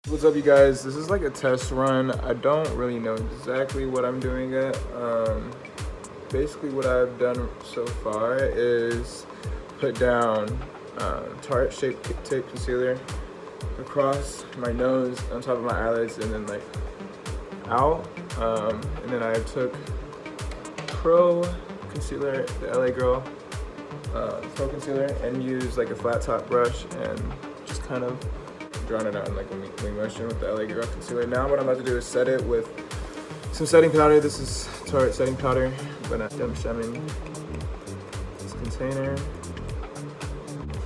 What's up, you guys? This is like a test run. I don't really know exactly what I'm doing yet. Basically what I've done so far is put down Tarte Shape Tape Concealer across my nose, on top of my eyelids, and then like out. And then I took Pro Concealer, the LA Girl Pro Concealer, and used like a flat top brush and just kind of drawn it out in like a wing motion with the LA Girl Concealer. Now what I'm about to do is set it with some setting powder. This is Tarte setting powder. I'm gonna shim this container.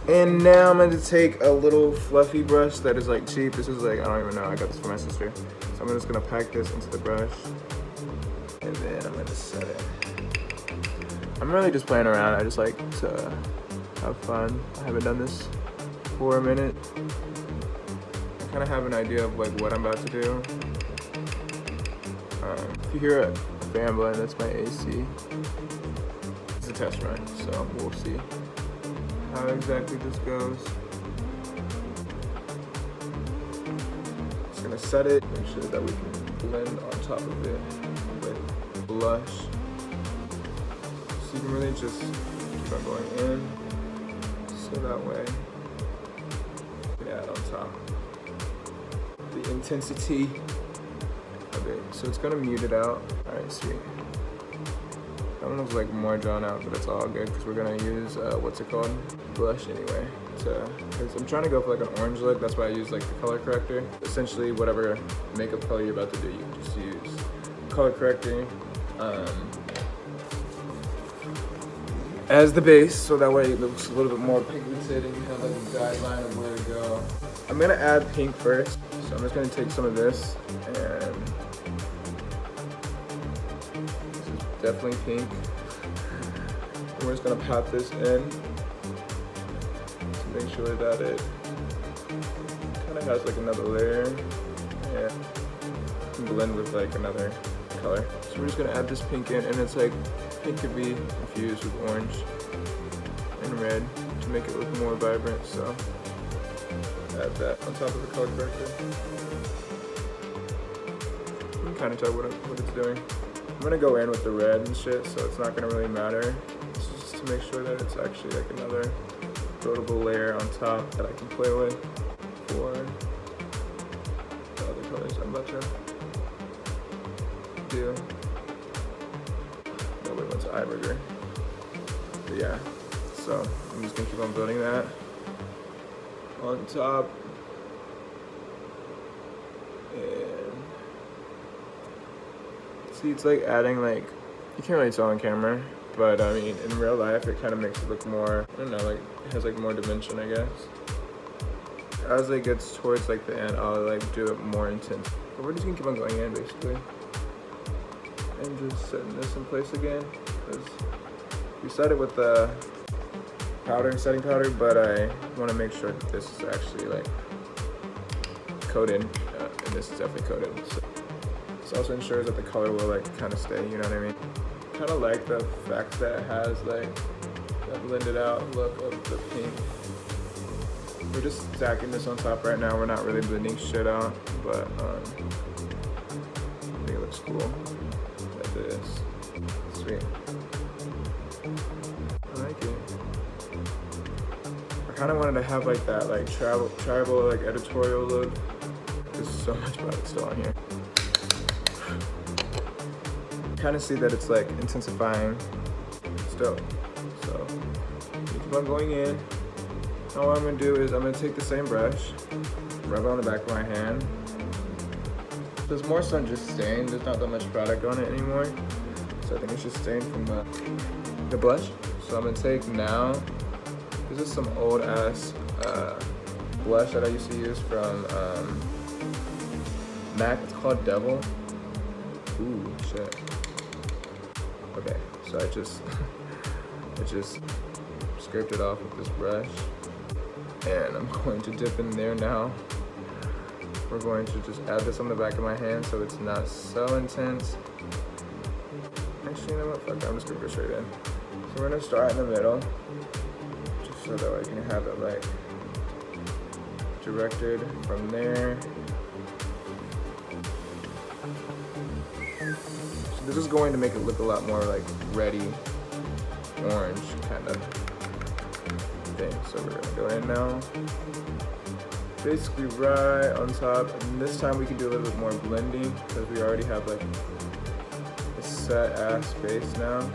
And now I'm gonna take a little fluffy brush that is like cheap. This is like, I don't even know, I got this from my sister. So I'm just gonna pack this into the brush. And then I'm gonna set it. I'm really just playing around. I just like to have fun. I haven't done this for a minute. I kind of have an idea of like what I'm about to do. If you hear a fan blowing, that's my AC. It's a test run, so we'll see how exactly this goes. Just gonna set it, make sure that we can blend on top of it with blush. So you can really just keep on going in, so that way you can add on top the intensity of it. So it's gonna mute it out. All right, sweet. That one looks like more drawn out, but it's all good because we're gonna use what's it called? Blush anyway. Because I'm trying to go for like an orange look. That's why I use like the color corrector. Essentially, whatever makeup color you're about to do, you can just use color corrector as the base, so that way it looks a little bit more pigmented and you have like a guideline of where to go. I'm gonna add pink first, so I'm just gonna take some of this, and this is definitely pink. And we're just gonna pat this in to make sure that it kind of has like another layer, and blend with like another color. So we're just gonna add this pink in, and it's like pink could be infused with orange and red to make it look more vibrant. So add that on top of the color corrector. You can kind of tell what it's doing. I'm gonna go in with the red and shit, so it's not gonna really matter. It's just to make sure that it's actually like another notable layer on top that I can play with for the other colors I'm about to do. No, wait, what's eye burger? But yeah, so I'm just gonna keep on building that on top. And see, it's like adding like, you can't really tell on camera, but I mean in real life it kind of makes it look more, I don't know, like it has like more dimension, I guess. As it gets towards like the end, I'll like do it more intense. But we're just gonna keep on going in basically. And just setting this in place again, because we set it with the setting powder, but I want to make sure that this is actually like coated, and this is definitely coated. So this also ensures that the color will like kind of stay, you know what I mean? Kind of like the fact that it has like that blended out look of the pink. We're just stacking this on top right now. We're not really blending shit out, but I think it looks cool. This. Sweet. I like it. I kind of wanted to have like that like tribal like editorial look. There's so much product still on here. Kind of see that it's like intensifying still. So keep on going in. Now what I'm gonna do is I'm gonna take the same brush, rub it on the back of my hand. There's more so just stain. There's not that much product on it anymore. So I think it's just stained from the blush. So I'm gonna take now, this is some old ass blush that I used to use from MAC. It's called Devil. Ooh, shit. Okay, so I just scraped it off with this brush. And I'm going to dip in there now. We're going to just add this on the back of my hand so it's not so intense. Actually, you know what? Fuck, I'm just gonna go straight in. So we're gonna start in the middle, just so that I can have it like directed from there This is going to make it look a lot more like reddy orange kind of thing. So we're gonna go in now. Basically right on top, and this time we can do a little bit more blending because we already have like a set ass base now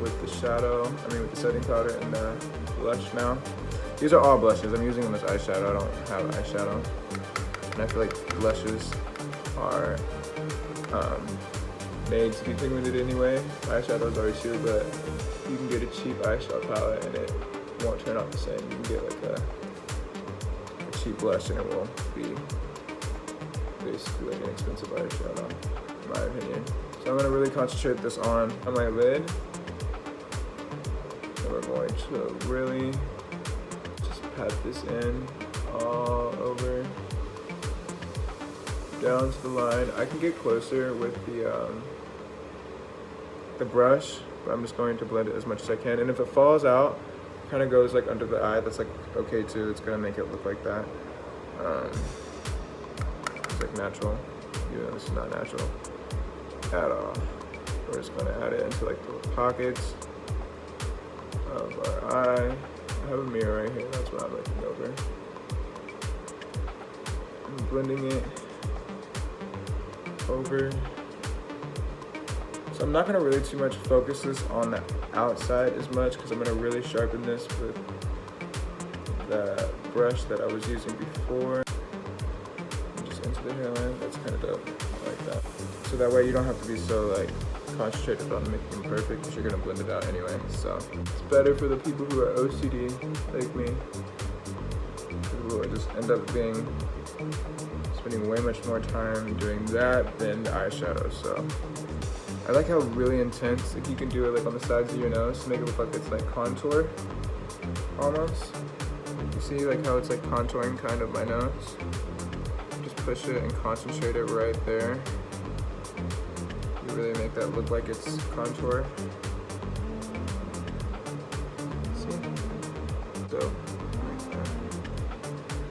with the shadow, with the setting powder and the blush now. These are all blushes. I'm using them as eyeshadow. I don't have eyeshadow. And I feel like blushes are made to be pigmented anyway. Eyeshadows are too, but you can get a cheap eyeshadow palette and it won't turn out the same. You can get like a cheap blush and it will be basically like an expensive eyeshadow, in my opinion. So I'm gonna really concentrate this on my lid. And we're going to really just pat this in all over, down to the line. I can get closer with the brush, but I'm just going to blend it as much as I can. And if it falls out, kind of goes like under the eye, that's like okay too. It's gonna make it look like that. It's like natural, even though this is not natural at all. We're just gonna add it into like the pockets of our eye. I have a mirror right here, that's what I'm looking over. I'm blending it over. So I'm not gonna really too much focus this on the outside as much because I'm gonna really sharpen this with the brush that I was using before. Just into the hairline, that's kind of dope, I like that. So that way you don't have to be so like concentrated on making them perfect because you're gonna blend it out anyway. So it's better for the people who are OCD like me, who will just end up spending way much more time doing that than the eyeshadow. So I like how really intense, like you can do it like on the sides of your nose to make it look like it's like contour, almost. You see like how it's like contouring kind of my nose? Just push it and concentrate it right there. You really make that look like it's contour. See? So,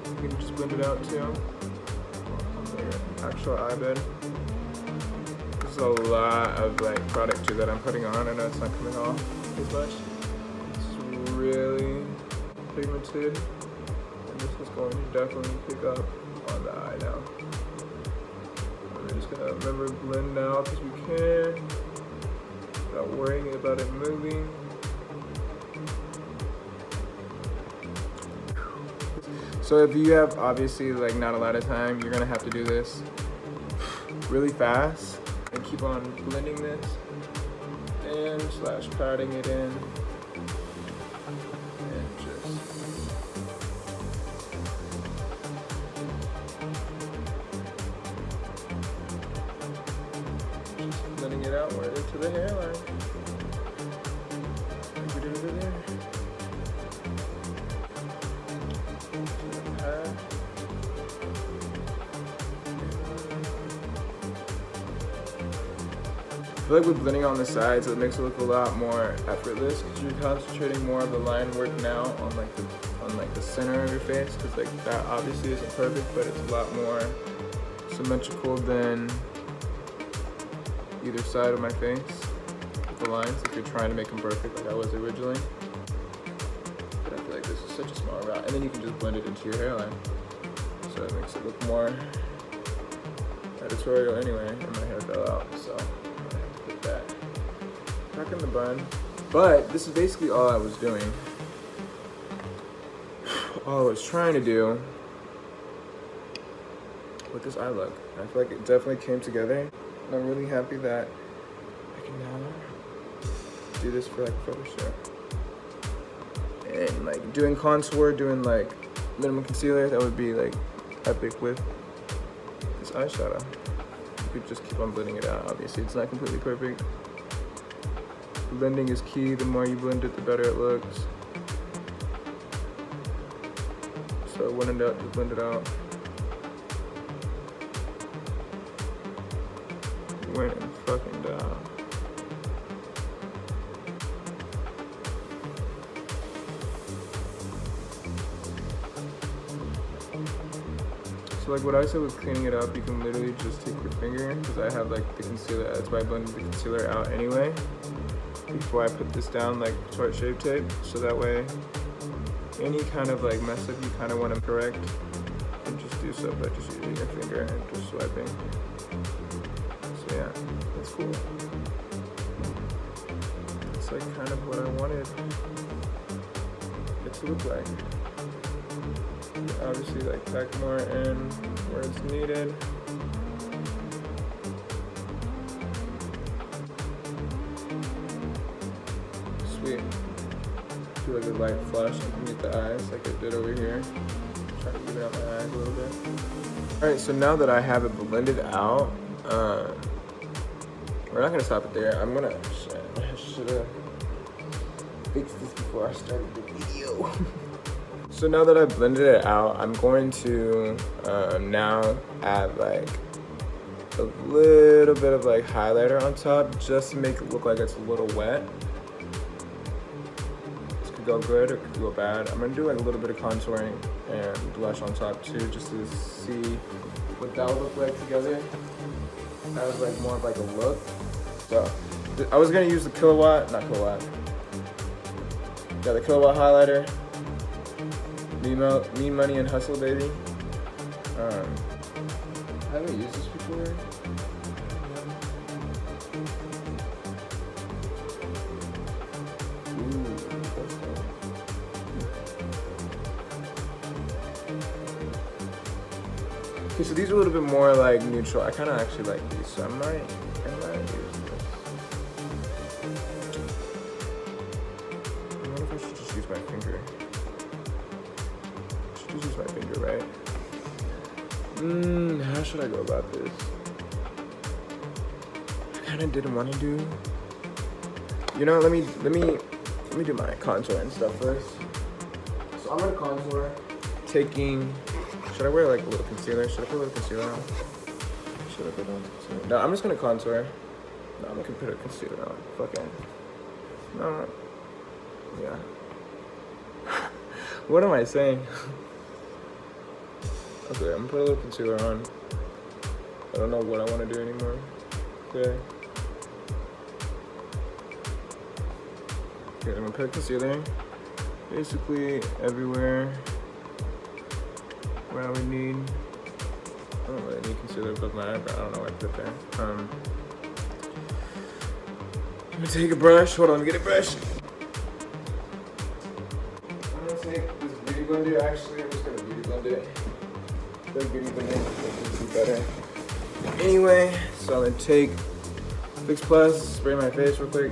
you can just blend it out too on your actual eye bed. A lot of like product too that I'm putting on. I know it's not coming off as much. It's really pigmented, and this is going to definitely pick up on the eye now. We're just gonna remember blend now because we can, without worrying about it moving. So if you have obviously like not a lot of time, you're gonna have to do this really fast. And keep on blending this and slash patting it in and just blending it outward into the hairline like we did over there. I feel like with blending on the sides, it makes it look a lot more effortless because you're concentrating more of the line work now on like the center of your face, because like that obviously isn't perfect, but it's a lot more symmetrical than either side of my face with the lines if you're trying to make them perfect like I was originally. But I feel like this is such a small route, and then you can just blend it into your hairline, so it makes it look more editorial anyway. And my hair fell out, so that back in the bun. But this is basically all I was doing. All I was trying to do with this eye look. I feel like it definitely came together, and I'm really happy that I can now do this for like a photo shoot. And like doing contour, doing like minimum concealer, that would be like epic with this eyeshadow. You could just keep on blending it out. Obviously, it's not completely perfect. Blending is key. The more you blend it, the better it looks. So when in doubt, just blend it out. When in fucking doubt. So like what I said with cleaning it up, you can literally just take your finger, because I have like the concealer, that's why I blended the concealer out anyway, before I put this down like Tarte Shape Tape, so that way any kind of like mess up you kind of want to correct, you can just do so by just using your finger and just swiping. So yeah, that's cool. It's like kind of what I wanted it to look like. Obviously like pack more in where it's needed. Sweet. Do like a light flush underneath the eyes like I did over here. Try to even out my eyes a little bit. Alright, so now that I have it blended out, we're not gonna stop it there. I'm gonna, I should have fixed this before I started the video. So now that I've blended it out, I'm going to now add like a little bit of like highlighter on top just to make it look like it's a little wet. This could go good or it could go bad. I'm gonna do like a little bit of contouring and blush on top too, just to see what that would look like together. That was like more of like a look. So I was gonna use the the Kilowatt highlighter. Me, Money, and Hustle, baby. I haven't used this before. Ooh, that's cool. Okay, so these are a little bit more like neutral. I kind of actually like these, so I might use this. I wonder if I should just use my finger. Use my finger, right? How should I go about this? I kind of didn't want to do. You know, let me do my contour and stuff first. So I'm gonna contour, taking. Should I wear like a little concealer? Should I put a little concealer on? Should I put on concealer? No, I'm just gonna contour. No, I'm gonna put a concealer on. Fucking. No. Yeah. What am I saying? Okay, I'm gonna put a little concealer on. I don't know what I want to do anymore. Okay. Okay, I'm gonna put concealer basically everywhere where I would need. I don't really need concealer above my eyebrow. I don't know what I put there. I'm gonna take a brush. Hold on, get a brush. I'm gonna take this beauty blender. Actually, I'm just gonna beauty blend it. The beauty blender makes it better. Anyway, so I'm gonna take Fix Plus, spray my face real quick.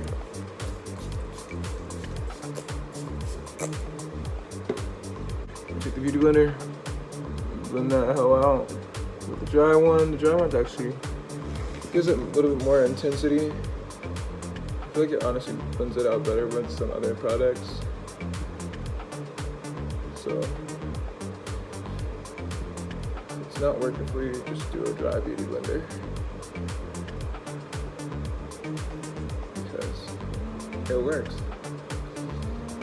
Take the beauty blender, blend that hell out with the dry one. The dry one's actually gives it a little bit more intensity. I feel like it honestly blends it out better with some other products. So it's not working for you, just do a dry beauty blender. Because it works.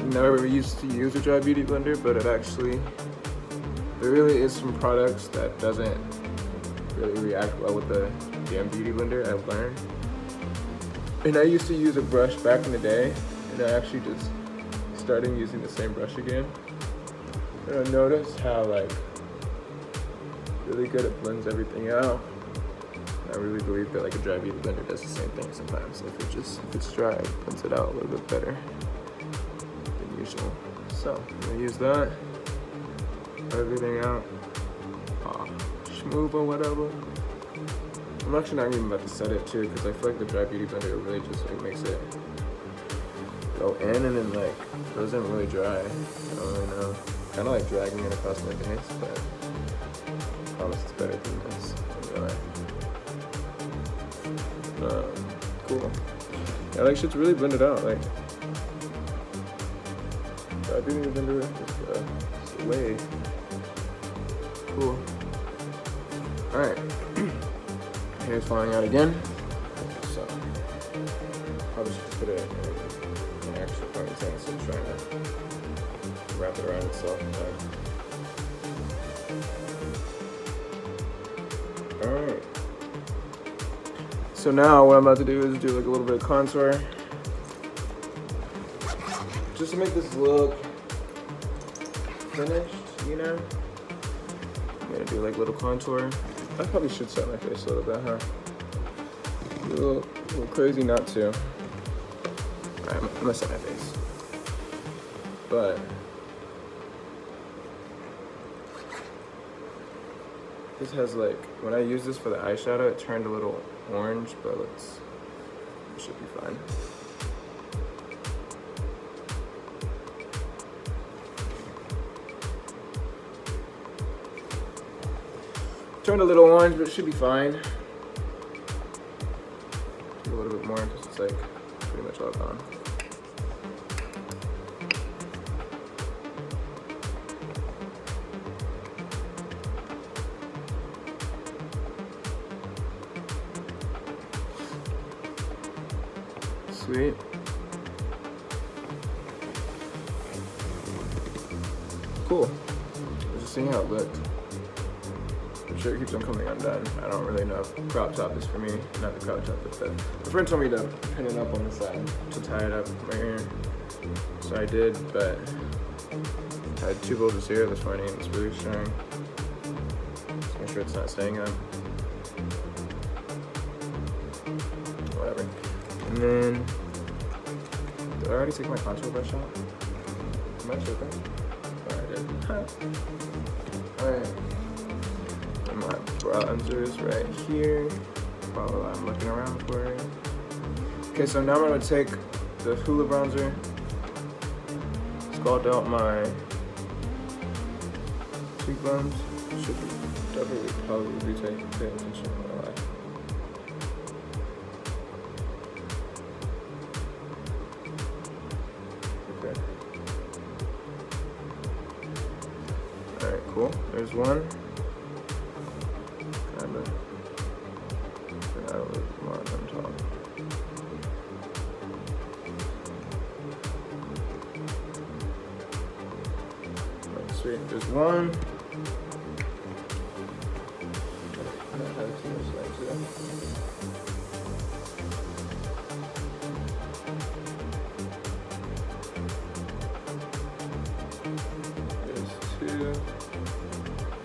Never used to use a dry beauty blender, but it actually, there really is some products that doesn't really react well with the damn beauty blender, I've learned. And I used to use a brush back in the day, and I actually just started using the same brush again. And I noticed how like really good it blends everything out. I really believe that like a dry beauty blender does the same thing sometimes. If it's dry, it blends it out a little bit better than usual. So I'm gonna use that, everything out, smooth or whatever. I'm actually not even about to set it too, because I feel like the dry beauty blender really just like makes it go in and then like doesn't really dry. I don't really know. Kind of like dragging it across my face, but I promise it's better than this in real life. Cool. Yeah, like shit's really blended out. Like, dry beauty blender is way cool. All right. Hair's falling out again, so probably should just put it in an extra ponytail instead of trying to wrap it around itself. Alright. So now what I'm about to do is do like a little bit of contour. Just to make this look finished, you know? I'm gonna do like little contour. I probably should set my face a little bit, huh? A little crazy not to. Alright, I'm gonna set my face. But this has like, when I use this for the eyeshadow, it turned a little orange, but it should be fine. Turned a little orange, but it should be fine. Do a little bit more because it's like pretty much all gone. Sweet. Cool. Just seeing how it looked. I'm sure it keeps on coming undone. I don't really know if crop top is for me. Not the crop top, but the friend told me to pin it up on the side to tie it up right here. So I did, but I had 2 bolts of here this morning and it's really strong. Just make sure it's not staying up. Whatever. And then, did I already take my contour brush out? Am I tripping? Oh, I did. Alright. And my bronzer is right here while I'm looking around for it. Okay, so now I'm going to take the Hoola bronzer, scald out my cheekbones. Should definitely probably be paying attention while I Alright, cool. There's one. Kinda. I don't really want on top. Oh, sweet. There's one.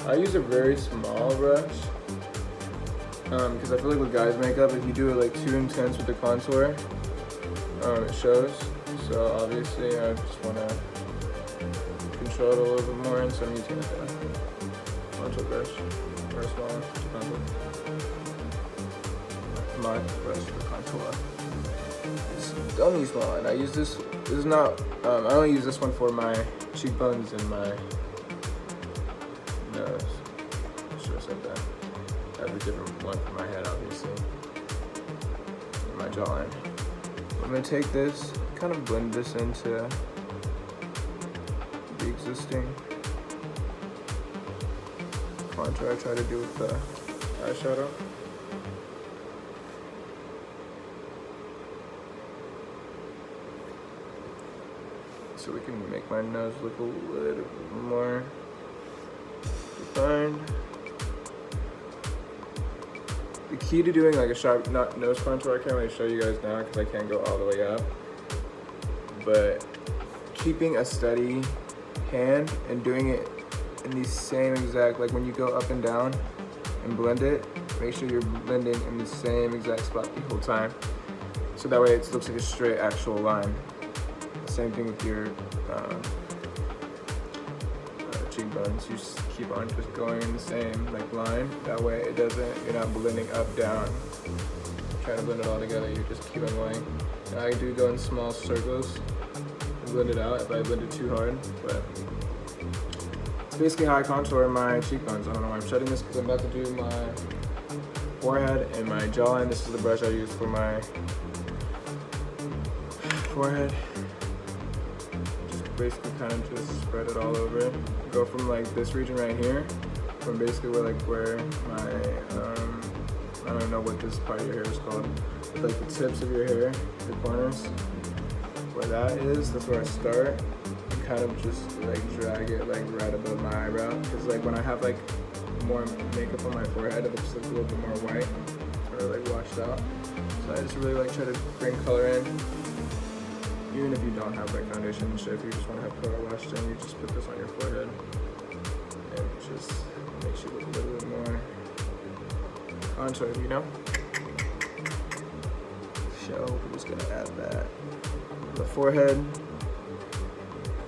I use a very small brush because I feel like with guys' makeup, if you do it like too intense with the contour, it shows. So obviously, I just want to control it a little bit more, and so I'm using like a contour brush or a small contour. My brush for contour. It's dummy small, and I use this. This is not. I only use this one for my cheekbones and my nose. Should have said that. I have a different one for my head, obviously. And my jawline. I'm gonna take this, kind of blend this into the existing contour I try to do with the eyeshadow. So we can make my nose look a little bit more defined. The key to doing like a sharp nose contour, I can't really show you guys now because I can't go all the way up, but keeping a steady hand and doing it in the same exact, like when you go up and down and blend it, make sure you're blending in the same exact spot the whole time. So that way it looks like a straight actual line. Same thing with your cheekbones. You just keep on just going in the same like line. That way it doesn't, you're not blending up, down, trying to blend it all together. You just keep on going. And I do go in small circles and blend it out if I blend it too hard, but it's basically how I contour my cheekbones. I don't know why I'm shutting this because I'm about to do my forehead and my jawline. This is the brush I use for my forehead. Basically kind of just spread it all over. Go from like this region right here, from basically where my, I don't know what this part of your hair is called, but like the tips of your hair, the corners, where that is, that's where I start. And kind of just like drag it like right above my eyebrow. Because like when I have like more makeup on my forehead, it looks like a little bit more white or like washed out. So I just really like try to bring color in. Even if you don't have like foundation and shit, if you just want to have color washed in, you just put this on your forehead and it just makes you look a little bit more contoured, you know? So we're just gonna add that on the forehead.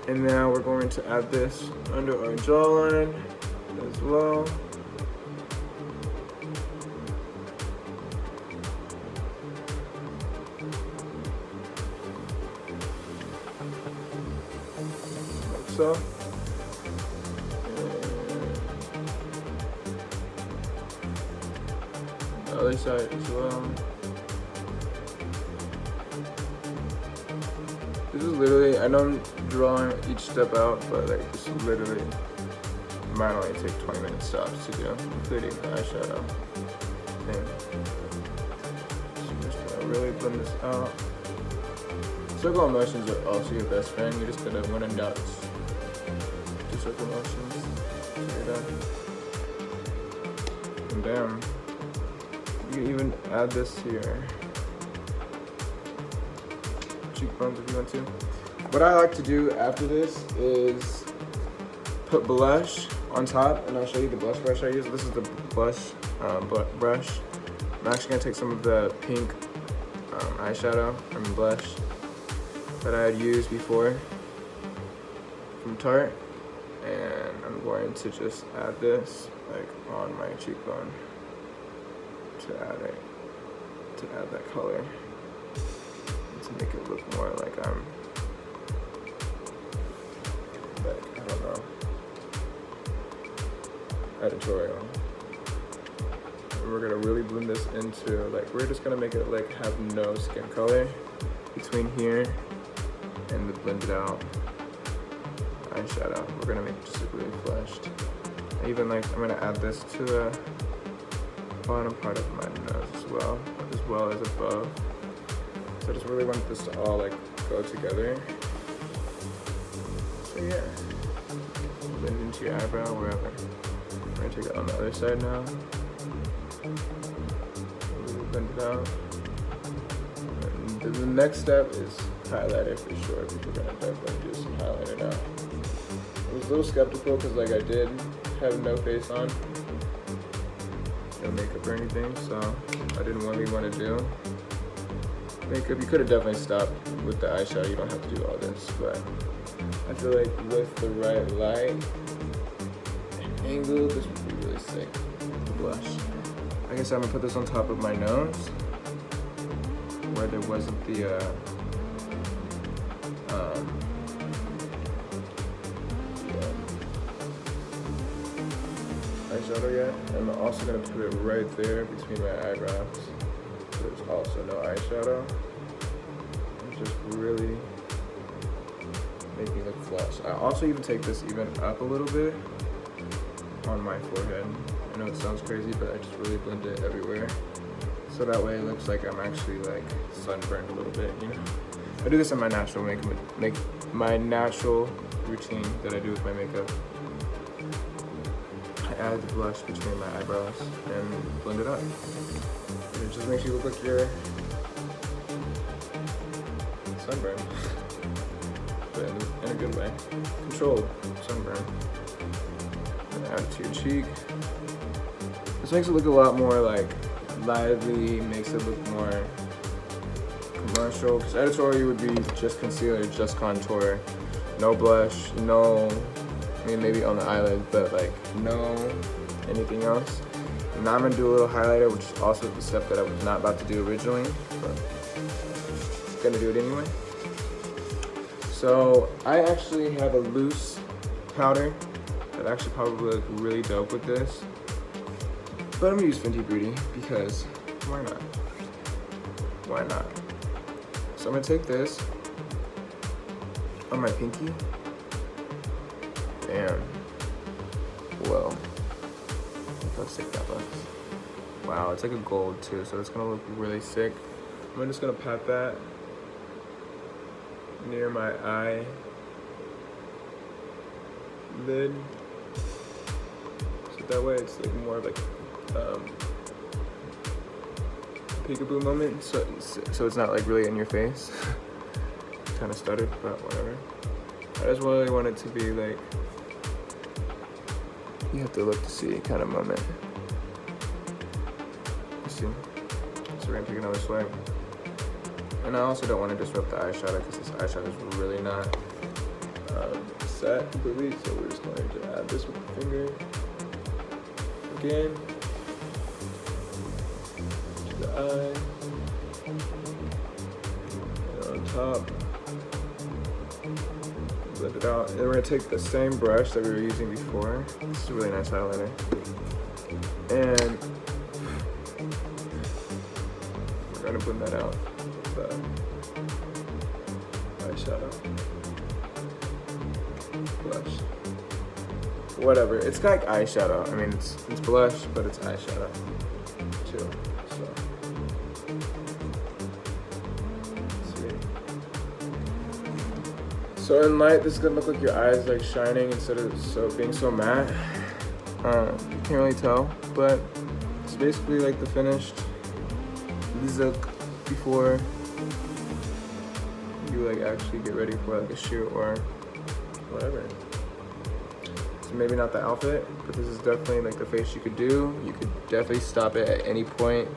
And now we're going to add this under our jawline as well. Like so. And the other side as well. This is literally, I know I'm drawing each step out, but like this is literally might only take 20 minute stops to do, including the eyeshadow thing. So I'm just gonna really blend this out. Circle motions are also your best friend. You're just gonna, when in doubt, do circle motions. So you're done. And bam. You can even add this to your cheekbones if you want to. What I like to do after this is put blush on top, and I'll show you the blush brush I use. This is the blush brush. I'm actually gonna take some of the pink eyeshadow and blush that I had used before from Tarte, and I'm going to just add this like on my cheekbone to add that color, to make it look more like I'm like, I don't know, Editorial. And we're gonna really blend this into, like, we're just gonna make it like have no skin color between here and the blended out eyeshadow. We're gonna make it just like really fleshed. I even like, I'm gonna add this to the bottom part of my nose as well as above. So I just really want this to all like go together. So yeah, blend into your eyebrow wherever. We're gonna take it on the other side now. Really blend it out. And the next step is highlighter for sure. We're gonna definitely do some highlighter now. I was a little skeptical because like I did have no face on, no makeup or anything, so I didn't really want to do makeup. You could have definitely stopped with the eyeshadow. You don't have to do all this, but I feel like with the right light and angle, this would be really sick. The blush. I guess I'm gonna put this on top of my nose where there wasn't the eyeshadow yet. I'm also gonna put it right there between my eyebrows. There's also no eyeshadow. I'm just really making it look flush. I also even take this even up a little bit on my forehead. I know it sounds crazy, but I just really blend it everywhere. So that way it looks like I'm actually like sunburned a little bit, you know? I do this in my natural my natural routine that I do with my makeup. I add the blush between my eyebrows and blend it up. And it just makes you look like you're sunburned. But in a good way. Controlled sunburn. And add it to your cheek. This makes it look a lot more like lively, makes it look more commercial. Because Editorial would be just concealer, just contour, no blush, no, I mean maybe on the eyelid, but like no anything else. And now I'm gonna do a little highlighter, which is also the step that I was not about to do originally, but I'm gonna do it anyway. So I actually have a loose powder that actually probably look really dope with this. But I'm gonna use Fenty Beauty because why not? Why not? So I'm gonna take this on my pinky. Damn. Whoa. Look how sick that looks. Wow, it's like a gold too, so it's gonna look really sick. I'm just gonna pat that near my eye lid. So that way. It's like more of like peekaboo moment, so it's not like really in your face. Kind of stuttered, but whatever. I just really want it to be like you have to look to see kind of moment. You see? So we're gonna take another swing. And I also don't want to disrupt the eyeshadow because this eyeshadow is really not set completely. So we're just going to add this with the finger again to the eye and on top. Blend it out. And then we're gonna take the same brush that we were using before. This is a really nice highlighter. And we're gonna blend that out with the eyeshadow. Blush. Whatever. It's like eyeshadow. I mean, it's blush, but it's eyeshadow too. So in light, this is gonna look like your eyes like shining instead of being so matte. You can't really tell, but it's basically like the finished look before you like actually get ready for like a shoot or whatever. So maybe not the outfit, but this is definitely like the face you could do. You could definitely stop it at any point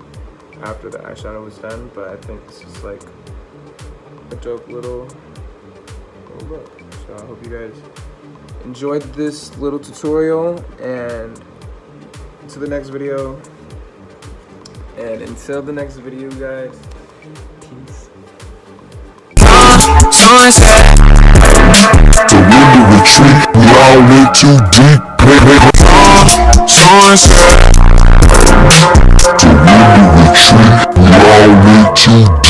after the eyeshadow was done, but I think this is like a dope little look. So I hope you guys enjoyed this little tutorial, and to the next video. And until the next video, guys, peace. Sunset. The window retreat, we all went too deep. Sunset. The window retreat, we all went too deep.